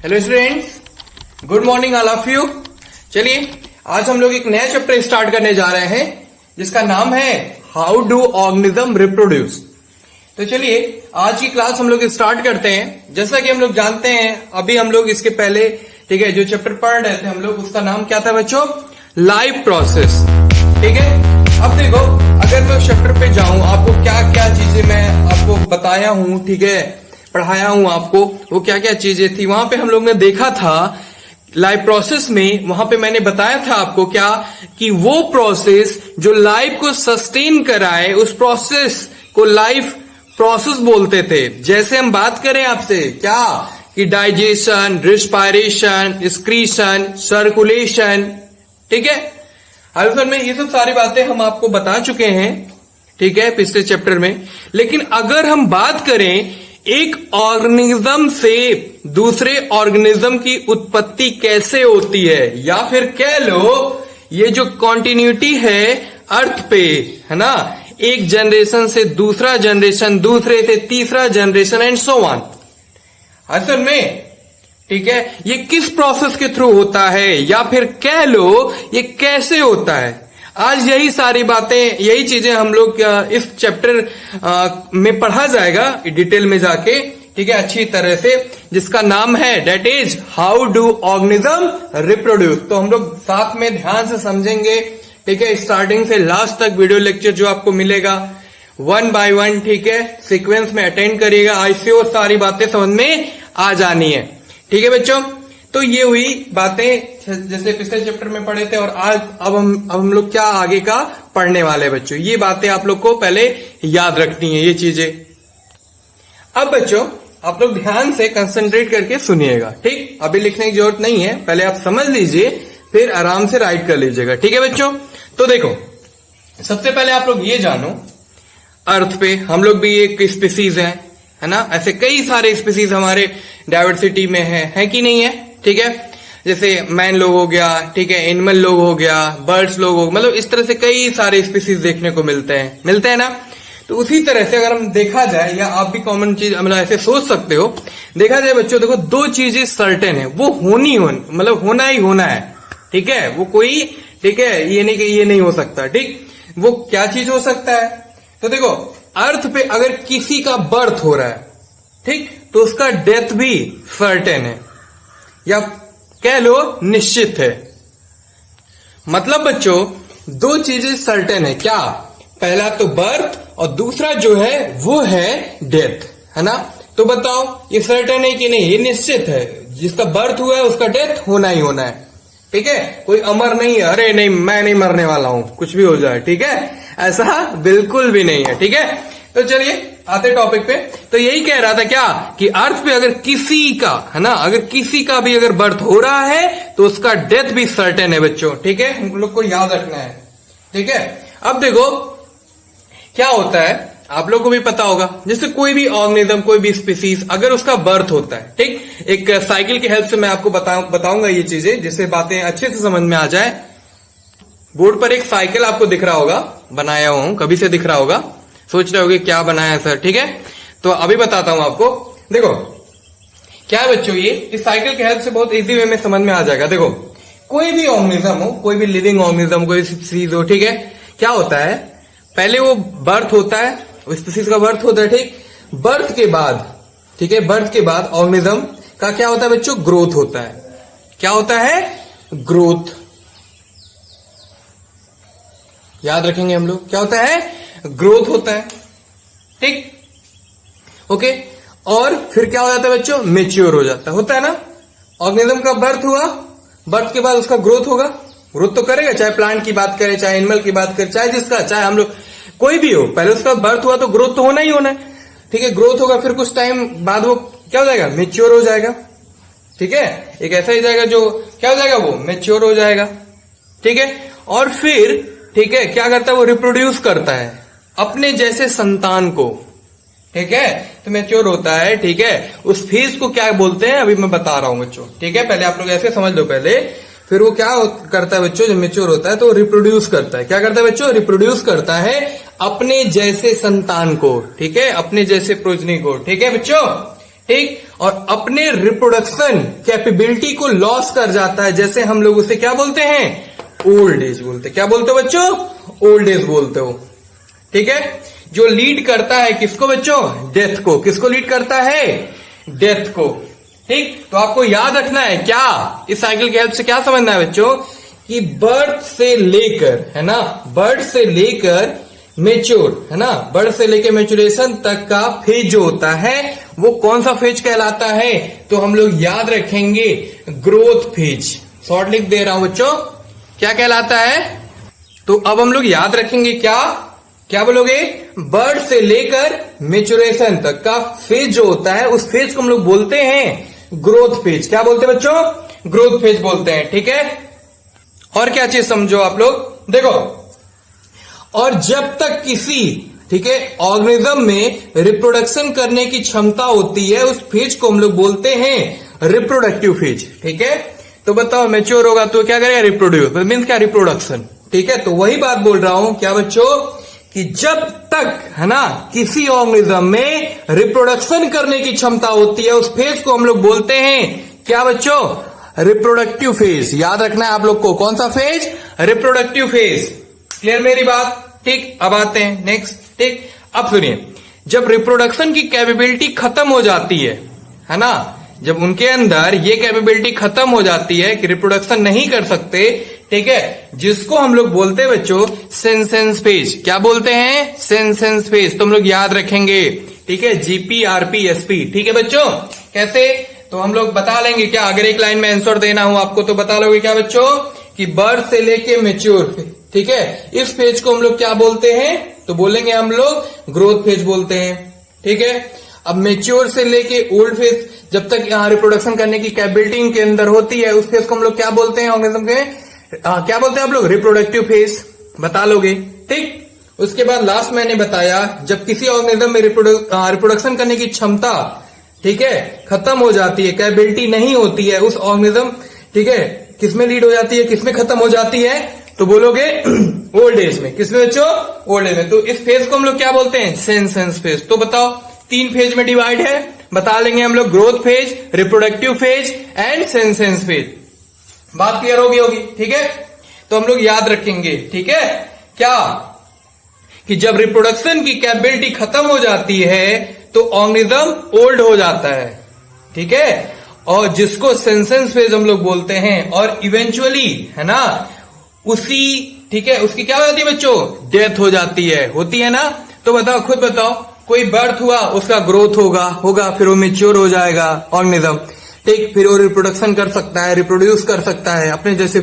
Hello students, good morning all of you. चलिए आज हम लोग एक नया चैप्टर स्टार्ट करने जा रहे हैं जिसका नाम है हाउ डू ऑर्गेनिज्म रिप्रोड्यूस। तो चलिए आज की क्लास हम लोग स्टार्ट करते हैं। जैसा कि हम लोग जानते हैं, अभी हम लोग इसके पहले ठीक है जो चैप्टर पढ़ रहे थे हम लोग, उसका नाम क्या था बच्चों? Life process. ठीक है, अब देखो अगर मैं उस चैप्टर पे जाऊं, आपको क्या क्या चीजें मैं आपको बताया हूं, ठीक है, पढ़ाया हूं आपको, वो क्या क्या चीजें थी वहां पे हम लोग ने देखा था लाइफ प्रोसेस में। वहां पे मैंने बताया था आपको क्या कि वो प्रोसेस जो लाइफ को सस्टेन कराए, उस प्रोसेस को लाइफ प्रोसेस बोलते थे। जैसे हम बात करें आपसे क्या कि डाइजेशन, रिस्पायरेशन, एक्सक्रीशन, सर्कुलेशन, ठीक है। अल्फर में ये सब सारी बातें हम आपको बता चुके हैं, ठीक है, पिछले चैप्टर में। लेकिन अगर हम बात करें एक ऑर्गेनिज्म से दूसरे ऑर्गेनिज्म की उत्पत्ति कैसे होती है, या फिर कह लो ये जो कॉन्टिन्यूटी है अर्थ पे, है ना, एक जनरेशन से दूसरा जनरेशन, दूसरे से तीसरा जनरेशन एंड सो ऑन, असल में, ठीक है, ये किस प्रोसेस के थ्रू होता है, या फिर कह लो ये कैसे होता है। आज यही सारी बातें, यही चीजें हम लोग इस चैप्टर में पढ़ा जाएगा डिटेल में जाके, ठीक है, अच्छी तरह से, जिसका नाम है that is how do organism reproduce. तो हम लोग साथ में ध्यान से समझेंगे, ठीक है, स्टार्टिंग से लास्ट तक वीडियो लेक्चर जो आपको मिलेगा 1 by 1, ठीक है, सीक्वेंस में अटेंड करिएगा। ऐसे और सारी बातें समझ में आ जानी है, ठीक है बच्चों। तो ये हुई बातें जैसे पिछले चैप्टर में पढ़े थे, और आज अब हम लोग क्या आगे का पढ़ने वाले बच्चों, ये बातें आप लोग को पहले याद रखनी है, ये चीजें। अब बच्चों आप लोग ध्यान से कंसंट्रेट करके सुनिएगा, ठीक। अभी लिखने की जरूरत नहीं है, पहले आप समझ लीजिए, फिर आराम से राइट कर लीजिएगा, ठीक है बच्चों। तो देखो सबसे पहले आप लोग ये जानो, अर्थ पे हम लोग भी एक स्पीसीज है ना। ऐसे कई सारे स्पीसीज हमारे डाइवर्सिटी में है कि नहीं है, ठीक है। जैसे मैन लोग हो गया, ठीक है, एनिमल लोग हो गया, बर्ड्स लोग हो, मतलब इस तरह से कई सारे स्पीसीज देखने को मिलते हैं ना। तो उसी तरह से अगर हम देखा जाए, या आप भी कॉमन चीज मतलब ऐसे सोच सकते हो, देखा जाए बच्चों, देखो दो चीजें सर्टेन है, वो मतलब होना ही होना है, ठीक है। वो कोई, ठीक है, ये नहीं कि ये नहीं हो सकता, ठीक। वो क्या चीज हो सकता है? तो देखो अर्थ पे अगर किसी का बर्थ हो रहा है, ठीक, तो उसका डेथ भी सर्टेन है, या कह लो निश्चित है। मतलब बच्चों दो चीजें सर्टेन है, क्या? पहला तो बर्थ, और दूसरा जो है वो है डेथ, है ना। तो बताओ ये सर्टेन है कि नहीं? ये निश्चित है, जिसका बर्थ हुआ है उसका डेथ होना ही होना है, ठीक है। कोई अमर नहीं है, अरे नहीं मैं नहीं मरने वाला हूं, कुछ भी हो जाए, ठीक है, ऐसा बिल्कुल भी नहीं है, ठीक है। तो चलिए आते टॉपिक पे। तो यही कह रहा था क्या कि अर्थ पे अगर किसी का, है ना, अगर किसी का भी अगर बर्थ हो रहा है तो उसका डेथ भी सर्टेन है बच्चों, ठीक है, हम लोग को याद रखना है, ठीक है। अब देखो क्या होता है, आप लोग को भी पता होगा, जैसे कोई भी ऑर्गेनिज्म, कोई भी स्पीसीज अगर उसका बर्थ होता है, ठीक, एक साइकिल की हेल्प से मैं आपको बताऊंगा ये चीजें, जिससे बातें अच्छे से समझ में आ जाए। बोर्ड पर एक साइकिल आपको दिख रहा होगा, बनाया हूं, कभी से दिख रहा होगा, सोच रहे होगे क्या बनाया है सर, ठीक है। तो अभी बताता हूं आपको। देखो क्या है बच्चों, ये इस साइकिल की हेल्प से बहुत इजी वे में समझ में आ जाएगा। देखो कोई भी ऑर्गेनिज्म हो, कोई भी लिविंग ऑर्गेनिज्म, कोई स्पीसीज हो, ठीक है, क्या होता है, पहले वो बर्थ होता है, स्पीसीज का बर्थ होता है, ठीक। बर्थ के बाद, ठीक है, बर्थ के बाद ऑर्गेनिज्म का क्या होता है बच्चों? ग्रोथ होता है। क्या होता है? ग्रोथ। याद रखेंगे हम लोग, क्या होता है? ग्रोथ होता है, ठीक, ओके। और फिर क्या हो जाता है बच्चों? मेच्योर हो जाता है, होता है ना। ऑर्गेनिज्म का बर्थ हुआ, बर्थ के बाद उसका ग्रोथ होगा, ग्रोथ तो करेगा, चाहे प्लांट की बात करें, चाहे एनिमल की बात करें, चाहे जिसका, चाहे हम लोग, कोई भी हो, पहले उसका बर्थ हुआ तो ग्रोथ तो होना ही होना है, ठीक है। ग्रोथ होगा, फिर कुछ टाइम बाद वो क्या हो जाएगा? मेच्योर हो जाएगा, ठीक है। एक ऐसा ही जाएगा जो क्या हो जाएगा? वो मेच्योर हो जाएगा, ठीक है। और फिर, ठीक है, क्या करता है? वो रिप्रोड्यूस करता है अपने जैसे संतान को, ठीक है। तो मैच्योर होता है, ठीक है। उस फेज को क्या बोलते हैं अभी मैं बता रहा हूं बच्चों, ठीक है। पहले आप लोग ऐसे समझ लो पहले, फिर वो क्या करता है बच्चों, जब मैच्योर होता है तो रिप्रोड्यूस करता है। क्या करता है बच्चों? रिप्रोड्यूस करता है अपने जैसे संतान को, ठीक है, अपने जैसे प्रोजनी को, ठीक है बच्चों, ठीक, और अपने रिप्रोडक्शन कैपेबिलिटी को लॉस कर जाता है, जैसे हम लोग उसे क्या बोलते हैं, ओल्ड एज बोलते हैं। क्या बोलते हो बच्चों, ओल्ड एज बोलते हो। ठीक है, जो लीड करता है किसको बच्चों, डेथ को। किसको लीड करता है, डेथ को। ठीक, तो आपको याद रखना है क्या, इस साइकिल की हेल्प से क्या समझना है बच्चों, कि बर्थ से लेकर, है ना, बर्थ से लेकर मेच्योर, है ना, बर्थ से लेकर मेच्योरेशन तक का फेज जो होता है वो कौन सा फेज कहलाता है, तो हम लोग याद रखेंगे ग्रोथ फेज। शॉर्ट लिख दे रहा हूं बच्चों, क्या कहलाता है, तो अब हम लोग याद रखेंगे क्या, क्या बोलोगे, बर्थ से लेकर मेच्योरेशन तक का फेज जो होता है उस फेज को हम लोग बोलते हैं ग्रोथ फेज। क्या बोलते हैं बच्चों, ग्रोथ फेज बोलते हैं। ठीक है, और क्या चीज समझो आप लोग, देखो, और जब तक किसी, ठीक है, ऑर्गेनिज्म में रिप्रोडक्शन करने की क्षमता होती है उस फेज को हम लोग बोलते हैं रिप्रोडक्टिव फेज। ठीक है, तो बताओ मैच्योर होगा तो क्या करेगा, रिप्रोड्यूस, मीन्स क्या, रिप्रोडक्शन। ठीक है, तो वही बात बोल रहा हूं क्या बच्चों, कि जब तक, है ना, किसी ऑर्गेनिज्म में रिप्रोडक्शन करने की क्षमता होती है उस फेज को हम लोग बोलते हैं क्या बच्चों, रिप्रोडक्टिव फेज। याद रखना है आप लोग को, कौन सा फेज, रिप्रोडक्टिव फेज। क्लियर मेरी बात। ठीक, अब आते हैं नेक्स्ट। ठीक, अब सुनिए, जब रिप्रोडक्शन की कैपेबिलिटी खत्म हो जाती है ना, जब उनके अंदर ये कैपेबिलिटी खत्म हो जाती है कि रिप्रोडक्शन नहीं कर सकते, ठीक है, जिसको हम लोग बोलते हैं बच्चों सेंसेंस फेज। क्या बोलते हैं, सेंसेंस फेज। तो हम लोग याद रखेंगे, ठीक है, GPRP SP। ठीक है बच्चों, कैसे, तो हम लोग बता लेंगे क्या, अगर एक लाइन में आंसर देना हो आपको तो बता लोगे क्या बच्चों, कि बर्थ से लेके मेच्योर, ठीक है, इस फेज को हम लोग क्या बोलते हैं, तो बोलेंगे हम लोग ग्रोथ फेज बोलते हैं। ठीक है, अब मेच्योर से लेके ओल्ड फेज, जब तक यहाँ रिप्रोडक्शन करने की कैपेबिलिटी इनके अंदर होती है उस फेज को हम लोग क्या बोलते हैं, ऑर्गेनिज्म के क्या बोलते हैं आप लोग, रिप्रोडक्टिव फेज। बता लोगे। ठीक, उसके बाद लास्ट मैंने बताया, जब किसी ऑर्गेनिज्म में रिप्रोडक्शन करने की क्षमता, ठीक है, खत्म हो जाती है, कैपेबिलिटी नहीं होती है उस ऑर्गेनिज्म, ठीक है, किसमें लीड हो जाती है, किसमें खत्म हो जाती है, तो बोलोगे ओल्ड एज में। किसमें बच्चों, ओल्ड एज में। तो इस फेज को हम लोग क्या बोलते हैं, सेंसेंस फेज। तो बताओ, 3 फेज में डिवाइड है, बता लेंगे हम लोग, growth phase, reproductive phase and senescence phase. बात क्लियर होगी। ठीक है, तो हम लोग याद रखेंगे, ठीक है, क्या, कि जब रिप्रोडक्शन की कैपेबिलिटी खत्म हो जाती है तो ऑर्गेनिज्म ओल्ड हो जाता है। ठीक है, और जिसको सेंसेंस फेज हम लोग बोलते हैं, और इवेंचुअली, है ना, उसी, ठीक है, उसकी क्या हो जाती है बच्चों, डेथ हो जाती है, होती है ना। तो बताओ, खुद बताओ, कोई बर्थ हुआ, उसका ग्रोथ होगा, फिर वो मेच्योर हो जाएगा ऑर्गेनिज्म। ठीक, फिर वो रिप्रोडक्शन कर सकता है, रिप्रोड्यूस कर सकता है अपने जैसे,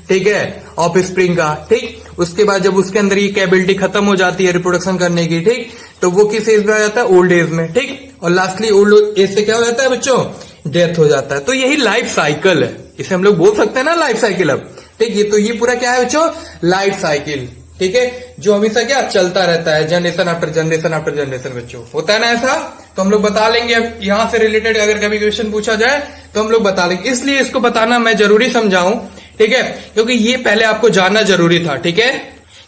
ठीक है, ऑफ स्प्रिंग का। ठीक, उसके बाद जब उसके अंदर ये कैपेबिलिटी खत्म हो जाती है रिप्रोडक्शन करने की, ठीक, तो वो किस एज में आ जाता है, ओल्ड एज में। ठीक, और लास्टली ओल्ड एज से क्या हो जाता है बच्चों, डेथ हो जाता है। तो यही लाइफ साइकिल है, इसे हम लोग बोल सकते हैं ना लाइफ साइकिल। अब ठीक, ये तो ये पूरा क्या है बच्चों, लाइफ साइकिल। ठीक है, जो हमेशा क्या चलता रहता है, generation after generation after generation बच्चों, होता है ना ऐसा। तो हम लोग बता लेंगे, अब यहां से रिलेटेड अगर कभी क्वेश्चन पूछा जाए तो हम लोग बता लेंगे। इसलिए इसको बताना मैं जरूरी समझाऊं, ठीक है, क्योंकि ये पहले आपको जानना जरूरी था। ठीक है,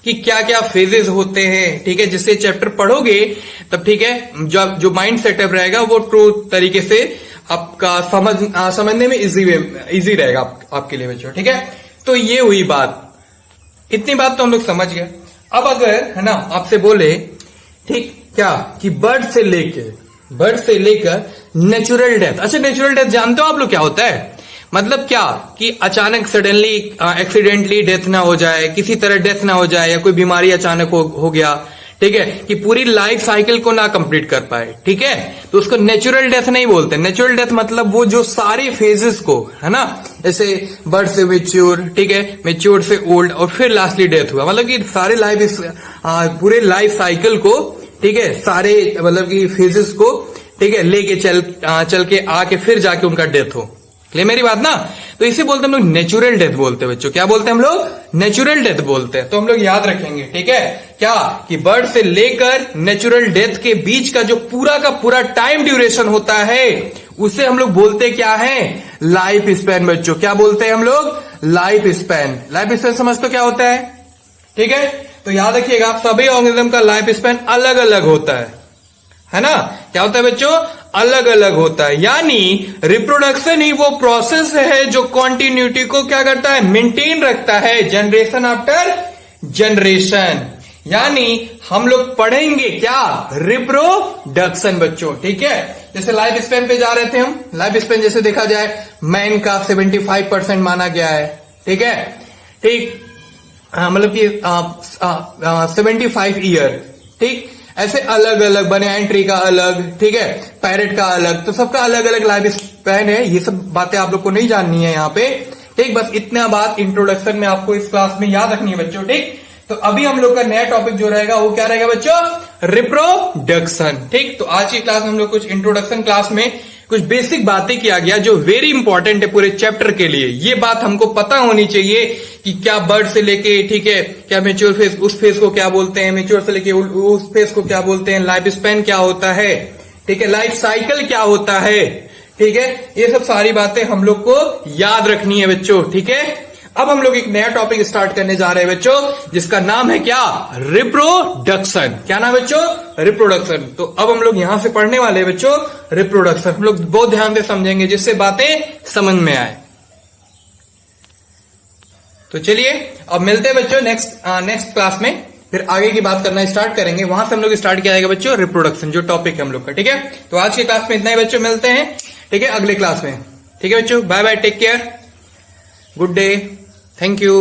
कि क्या क्या फेजेस होते हैं, ठीक है, जिससे चैप्टर पढ़ोगे तब, ठीक है, जो माइंड सेटअप रहेगा वो ट्रू तरीके से आपका समझने में इजी रहेगा आपके लिए बच्चों। ठीक है, तो ये हुई बात, इतनी बात तो हम लोग समझ गए। अब अगर, है ना, आपसे बोले, ठीक, क्या, कि बर्थ से लेकर नेचुरल डेथ। अच्छा, नेचुरल डेथ जानते हो आप लोग क्या होता है, मतलब क्या, कि अचानक सडनली एक्सीडेंटली डेथ ना हो जाए, किसी तरह डेथ ना हो जाए, या कोई बीमारी अचानक हो गया, ठीक है, कि पूरी लाइफ साइकिल को ना कंप्लीट कर पाए। ठीक है, तो उसको नेचुरल डेथ नहीं बोलते। नेचुरल डेथ मतलब वो जो सारे फेजेस को, है ना, जैसे बर्थ से मेच्योर, ठीक है, मेच्योर से ओल्ड, और फिर लास्टली डेथ हुआ, मतलब कि सारे पूरे लाइफ साइकिल को, ठीक है, सारे मतलब कि फेजेस को, ठीक है, लेके चल के आके फिर जाके उनका डेथ हो। क्लियर मेरी बात ना। तो इसे बोलते हैं हम लोग नेचुरल डेथ बोलते हैं बच्चों। क्या बोलते हैं हम लोग, नेचुरल डेथ बोलते हैं। तो हम लोग याद रखेंगे, ठीक है, क्या, कि बर्थ से लेकर नेचुरल डेथ के बीच का जो पूरा का पूरा टाइम ड्यूरेशन होता है उसे हम लोग बोलते क्या है, लाइफ स्पैन बच्चों। क्या बोलते हैं हम लोग, लाइफ स्पैन। लाइफ स्पैन समझते हो क्या होता है, ठीक है, तो याद रखिएगा, सभी ऑर्गेनिज्म का लाइफ स्पैन अलग अलग होता है ना। क्या होता है बच्चों, अलग अलग होता है। यानी रिप्रोडक्शन ही वो प्रोसेस है जो कॉन्टिन्यूटी को क्या करता है, मेंटेन रखता है, जनरेशन आफ्टर जनरेशन। यानी हम लोग पढ़ेंगे क्या, रिप्रोडक्शन बच्चों, ठीक है। जैसे लाइफ स्पेन पे जा रहे थे हम, लाइफ स्पेन जैसे देखा जाए मैन का 75% माना गया है, ठीक है, ठीक, मतलब कि 75 ईयर, ठीक। ऐसे अलग अलग बने, एंट्री का अलग, ठीक है, पैरेट का अलग, तो सबका अलग अलग लाइफ स्पैन है। ये सब बातें आप लोग को नहीं जाननी है यहाँ पे, ठीक। बस इतना बात इंट्रोडक्शन में आपको इस क्लास में याद रखनी है बच्चों, ठीक। तो अभी हम लोग का नया टॉपिक जो रहेगा वो क्या रहेगा बच्चों, रिप्रोडक्शन, ठीक। तो आज की क्लास में हम लोग कुछ इंट्रोडक्शन क्लास में कुछ बेसिक बातें किया गया जो वेरी इंपॉर्टेंट है पूरे चैप्टर के लिए। ये बात हमको पता होनी चाहिए कि क्या बर्ड से लेके, ठीक है, क्या मेच्योर फेज, उस फेज को क्या बोलते हैं, मेच्योर से लेके उस फेज को क्या बोलते हैं, लाइफ स्पैन क्या होता है, ठीक है, लाइफ साइकिल क्या होता है, ठीक है। ये सब सारी बातें हम लोग को याद रखनी है बच्चों, ठीक है। अब हम लोग एक नया टॉपिक स्टार्ट करने जा रहे हैं बच्चों, जिसका नाम है क्या, रिप्रोडक्शन। क्या नाम है बच्चों, रिप्रोडक्शन। तो अब हम लोग यहां से पढ़ने वाले हैं बच्चों रिप्रोडक्शन। हम लोग बहुत ध्यान से समझेंगे जिससे बातें समझ में आए। तो चलिए अब मिलते हैं बच्चों नेक्स्ट क्लास में, फिर आगे की बात करना स्टार्ट करेंगे। वहां से हम लोग स्टार्ट किया जाएगा बच्चों रिप्रोडक्शन, जो टॉपिक है हम लोग का, ठीक है। तो आज की क्लास में इतना ही बच्चों, मिलते हैं, ठीक है, अगले क्लास में, ठीक है बच्चों। Bye bye, take care, good day, thank you.